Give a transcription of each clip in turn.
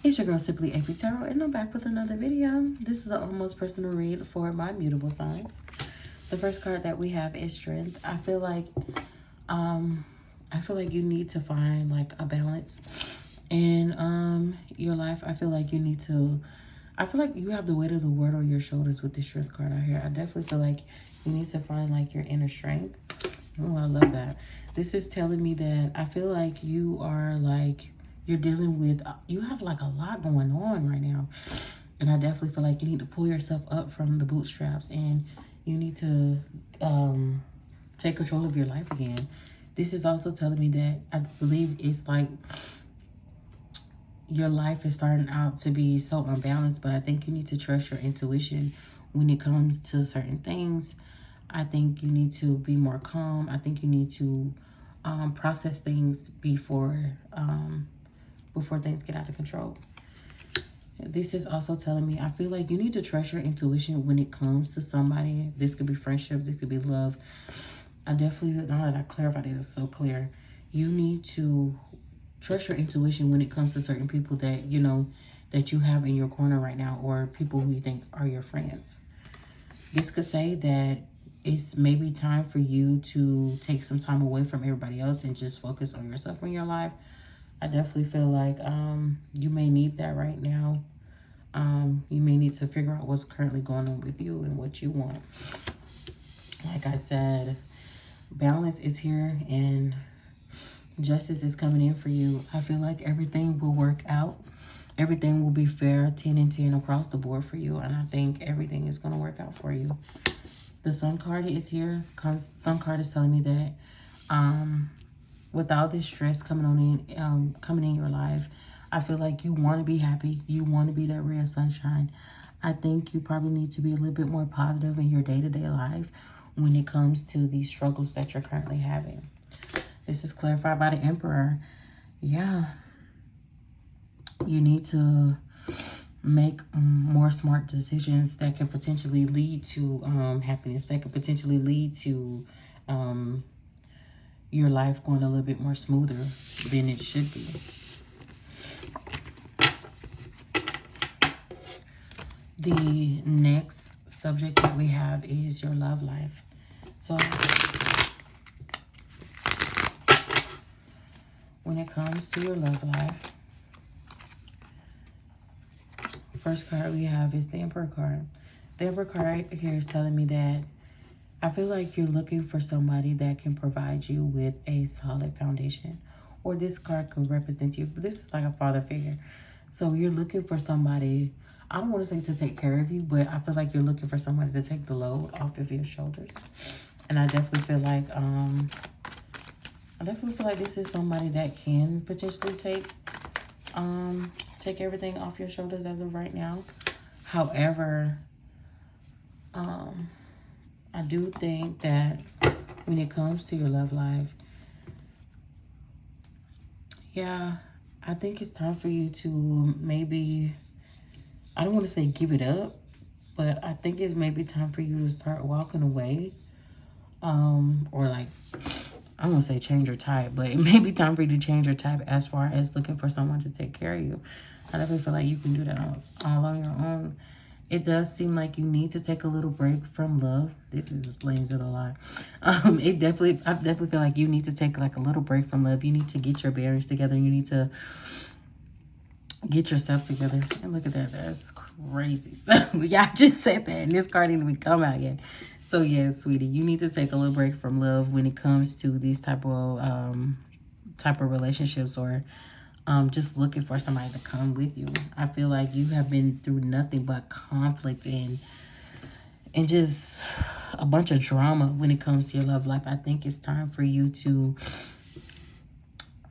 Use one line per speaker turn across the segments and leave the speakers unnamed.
It's your girl Simply AP Tarot, and I'm back with another video. This is an almost personal read for my mutable signs. The first card that we have is Strength. I feel like you need to find like a balance in your life. I feel like you have the weight of the world on your shoulders with the Strength card out here. I definitely feel like you need to find like your inner strength. Oh, I love that. This is telling me that I feel like you are like, you're dealing with, you have like a lot going on right now. And I definitely feel like you need to pull yourself up from the bootstraps and you need to take control of your life again. This is also telling me that I believe it's like your life is starting out to be so unbalanced, but I think you need to trust your intuition when it comes to certain things. I think you need to be more calm. I think you need to process things before things get out of control. This is also telling me, I feel like you need to trust your intuition when it comes to somebody. This could be friendship, this could be love. I definitely, now that I clarified it, it's so clear. You need to trust your intuition when it comes to certain people that, you know, that you have in your corner right now, or people who you think are your friends. This could say that it's maybe time for you to take some time away from everybody else and just focus on yourself in your life. I definitely feel like you may need that right now. You may need to figure out what's currently going on with you and what you want. Like I said, balance is here and justice is coming in for you. I feel like everything will work out. Everything will be fair, 10 and 10 across the board for you. And I think everything is going to work out for you. The Sun card is here. Sun card is telling me that with all this stress coming in your life, I feel like you want to be happy. You want to be that ray of sunshine. I think you probably need to be a little bit more positive in your day-to-day life when it comes to these struggles that you're currently having. This is clarified by the Emperor. Yeah. You need to make more smart decisions that can potentially lead to happiness, that could potentially lead to your life going a little bit more smoother than it should be. The next subject that we have is your love life. So when it comes to your love life, first card we have is the Emperor card. The Emperor card here is telling me that I feel like you're looking for somebody that can provide you with a solid foundation. Or this card could represent you, but this is like a father figure. So you're looking for somebody, I don't want to say to take care of you, but I feel like you're looking for somebody to take the load off of your shoulders. And I definitely feel like this is somebody that can potentially take everything off your shoulders as of right now. However, I do think that when it comes to your love life, yeah, I think it's time for you to maybe, I don't want to say give it up, but I think it's maybe time for you to start walking away. Or like, I don't want to say change your type, but it may be time for you to change your type as far as looking for someone to take care of you. I definitely feel like you can do that all on your own. It does seem like you need to take a little break from love. This explains it a lot. I definitely feel like you need to take like a little break from love. You need to get your bearings together. You need to get yourself together. And look at that. That's crazy. So yeah, I just said that. And this card didn't even come out yet. So yeah, sweetie, you need to take a little break from love when it comes to these type of relationships, or just looking for somebody to come with you. I feel like you have been through nothing but conflict and just a bunch of drama when it comes to your love life. I think it's time for you to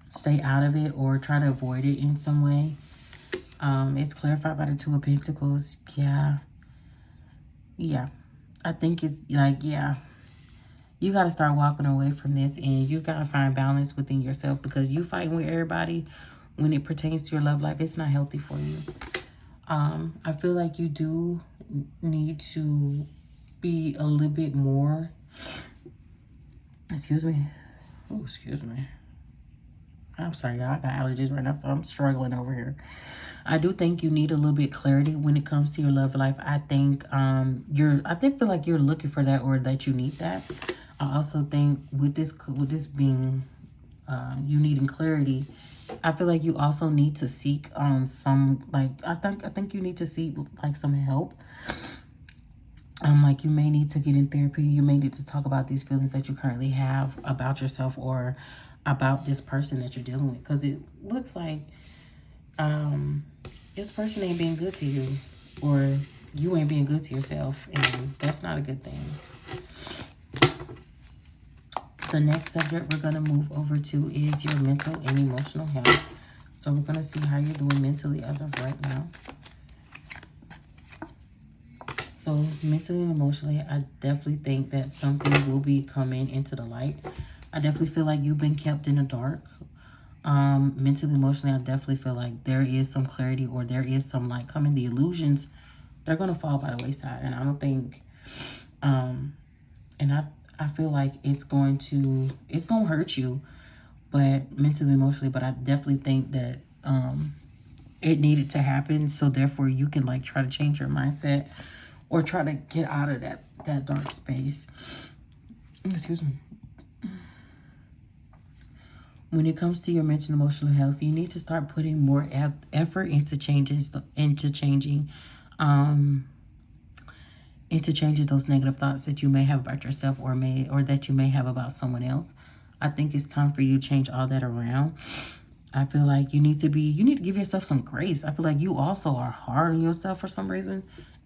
stay out of it or try to avoid it in some way. It's clarified by the Two of Pentacles. Yeah. I think it's like, yeah, you got to start walking away from this, and you got to find balance within yourself, because you fighting with everybody when it pertains to your love life. It's not healthy for you. I feel like you do need to be a little bit more, excuse me. I'm sorry, y'all. I got allergies right now, so I'm struggling over here. I do think you need a little bit clarity when it comes to your love life. I think feel like you're looking for that, or that you need that. I also think with this being you needing clarity, I feel like you also need to seek some, like, I think you need to seek like some help. Like, you may need to get in therapy. You may need to talk about these feelings that you currently have about yourself or about this person that you're dealing with, because it looks like this person ain't being good to you, or you ain't being good to yourself, and that's not a good thing. The next subject we're going to move over to is your mental and emotional health. So we're going to see how you're doing mentally as of right now. So mentally and emotionally, I definitely think that something will be coming into the light. I definitely feel like you've been kept in the dark. Mentally, emotionally, I definitely feel like there is some clarity, or there is some light coming. The illusions, they're going to fall by the wayside. And I don't think, and I feel like it's going to hurt you, but mentally, emotionally, but I definitely think that, it needed to happen. So therefore you can like try to change your mindset, or try to get out of that dark space. Excuse me. When it comes to your mental and emotional health, you need to start putting more effort into changing those negative thoughts that you may have about yourself, or that you may have about someone else. I think it's time for you to change all that around. I feel like you need to give yourself some grace. I feel like you also are hard on yourself for some reason.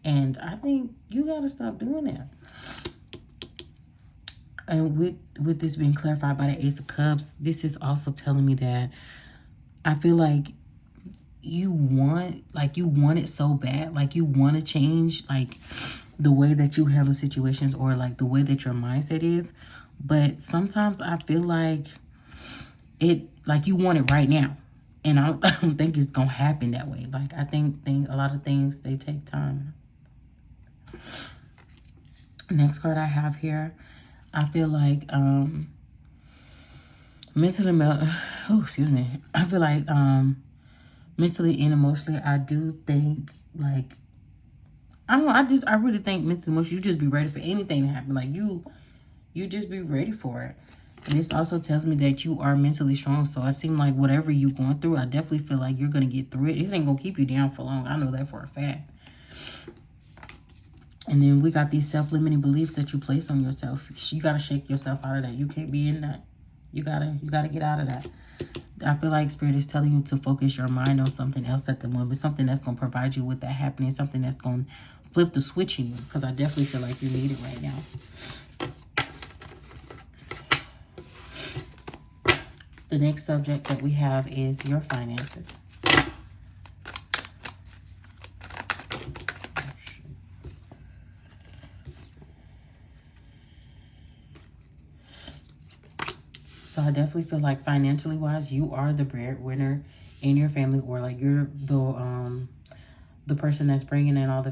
And I think you got to stop doing that. And with this being clarified by the Ace of Cups, this is also telling me that I feel like you want it so bad. Like, you want to change, like, the way that you handle situations, or like the way that your mindset is. But sometimes I feel like you want it right now. And I don't think it's going to happen that way. Like, I think a lot of things, they take time. Next card I have here, I feel like I feel like mentally and emotionally, I do think, like, I don't know, I really think mentally and emotionally, you just be ready for anything to happen. Like, you just be ready for it. And this also tells me that you are mentally strong. So it seems like whatever you're going through, I definitely feel like you're going to get through it. It ain't going to keep you down for long. I know that for a fact. And then we got these self-limiting beliefs that you place on yourself. You got to shake yourself out of that. You can't be in that. You gotta get out of that. I feel like Spirit is telling you to focus your mind on something else at the moment. Something that's going to provide you with that happiness. Something that's going to flip the switch in you. Because I definitely feel like you need it right now. The next subject that we have is your finances. So I definitely feel like financially wise, you are the breadwinner in your family, or like you're the person that's bringing in all the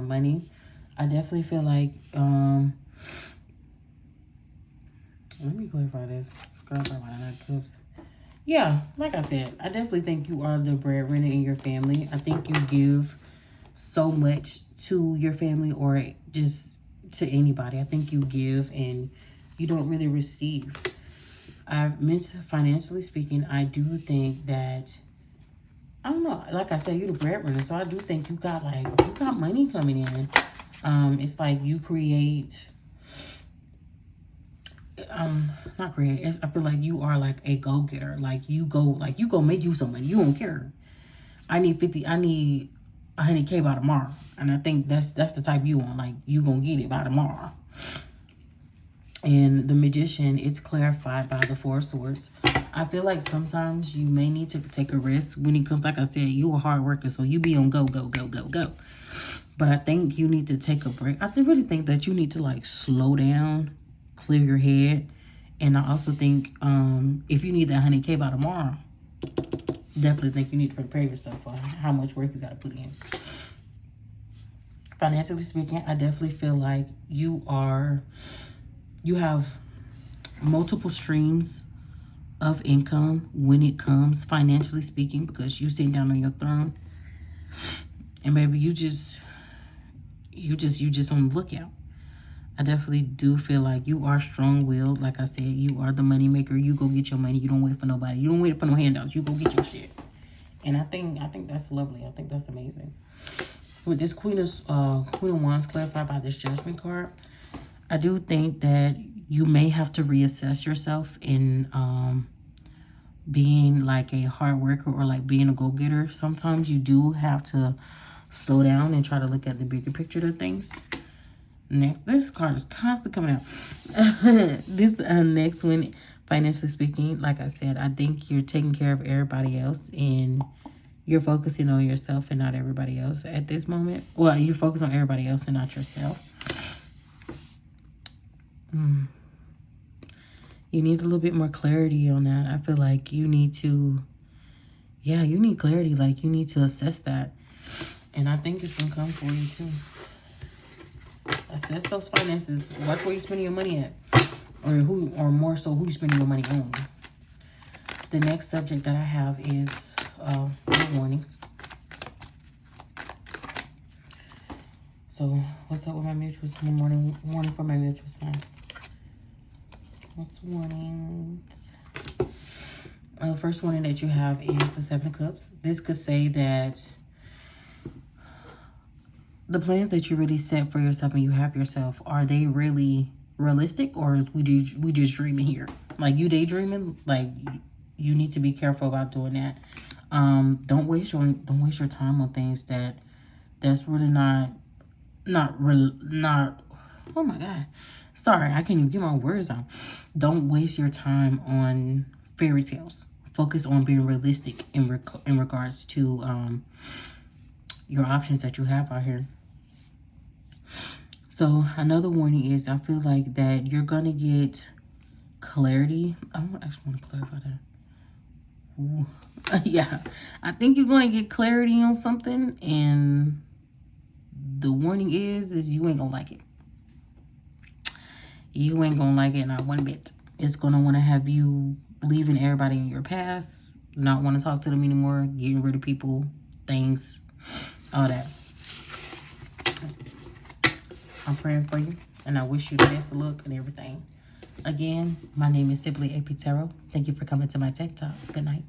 money. I definitely feel like let me clarify this. Yeah, like I said, I definitely think you are the breadwinner in your family. I think you give so much to your family, or just to anybody. I think you give and you don't really receive. Financially speaking, I do think that, I don't know, like I said, you're the breadwinner, so I do think you got money coming in. It's like you create, not create, I feel like you are like a go-getter. Like you go make you some money. You don't care. I need 100K by tomorrow. And I think that's the type you want. Like, you gonna get it by tomorrow. And the Magician, it's clarified by the Four of Swords. I feel like sometimes you may need to take a risk when it comes. Like I said, you a hard worker, so you be on go. But I think you need to take a break. I really think that you need to like slow down, clear your head. And I also think if you need that 100K by tomorrow, definitely think you need to prepare yourself for how much work you got to put in. Financially speaking, I definitely feel like you have multiple streams of income when it comes, financially speaking, because you sitting down on your throne. And maybe you just on the lookout. I definitely do feel like you are strong-willed. Like I said, you are the money maker. You go get your money. You don't wait for nobody. You don't wait for no handouts. You go get your shit. And I think that's lovely. I think that's amazing. With this Queen of Wands clarified by this Judgment card, I do think that you may have to reassess yourself in being like a hard worker or like being a go-getter. Sometimes you do have to slow down and try to look at the bigger picture of things. Next, this card is constantly coming out. This next one, financially speaking, like I said, I think you're taking care of everybody else and you're focusing on yourself and not everybody else at this moment. Well, you focus on everybody else and not yourself. You need a little bit more clarity on that. I feel like you need to, yeah, you need clarity. Like, you need to assess that. And I think it's going to come for you, too. Assess those finances. Watch where you're spending your money at. Or more so, who you're spending your money on. The next subject that I have is warnings. So, what's up with my mutual sign? Warning for my mutual sign. What's warning? The first warning that you have is the Seven of Cups. This could say that the plans that you really set for yourself and you have yourself, are they really realistic, or we just dreaming here? Like, you daydreaming? Like, you need to be careful about doing that. Don't waste your time on things that's really not. Oh my God. Sorry, I can't even get my words out. Don't waste your time on fairy tales. Focus on being realistic in regards to your options that you have out here. So another warning is, I feel like that you're gonna get clarity. I actually want to clarify that. Ooh. Yeah, I think you're gonna get clarity on something, and the warning is you ain't gonna like it. You ain't gonna like it, not one bit. It's gonna want to have you leaving everybody in your past, not want to talk to them anymore, getting rid of people, things, all that. I'm praying for you, and I wish you the best of luck and everything. Again, my name is Simply AP Tarot. Thank you for coming to my Tech Talk. Good night.